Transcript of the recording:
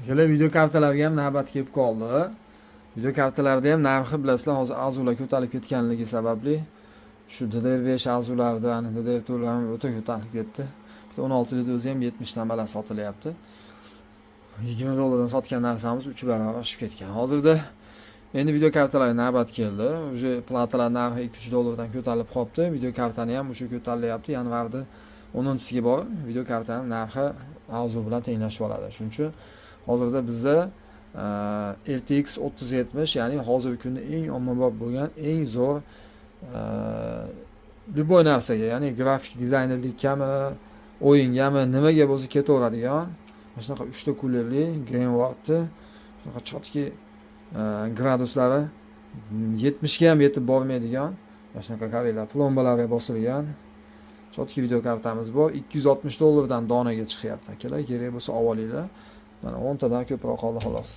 Akalar, video kartalarga ham navbat kelib qoldi. Video kartalarda ham narxi bilasizlar, hozir arzular ko'tarilib ketganligi sababli shu DDR5 arzularidan DDR4 ham o'ta ko'tarilib ketdi. Bitta 16 lik o'zi ham 70 dan baland sotilyapti. $20 sotgan narsamiz 3 barobar oshib ketgan. Hozirda endi video kartalarga navbat keldi. Uje platalar narxi $200 dan ko'tarilib qolibdi. Video kartani ham o'sha ko'tarilyapti. Yanvarda 10-siga bor video kartani narxi arzu bilan tenglashib oladi. Shuning uchun hozirda bizda RTX 3070, ya'ni hozirgi kunda eng ommabop bo'lgan, eng zo'r любой narsaga, ya'ni grafik dizaynerlikami, o'yingami, nimaga bo'lsa ketaveradigan mana shunaqa 3 ta kulerli Greenwald'ni shunaqa chotki graduslari 70 ga ham yetib bormaydigan mana shunaqa qaranglar, plombalari bosilgan chotki video kartamiz bor. $260 dan donaga chiqyapti akalar. Kerak bo'lsa olinglar. Mana 10 tadan ko'proq qoldi xolos.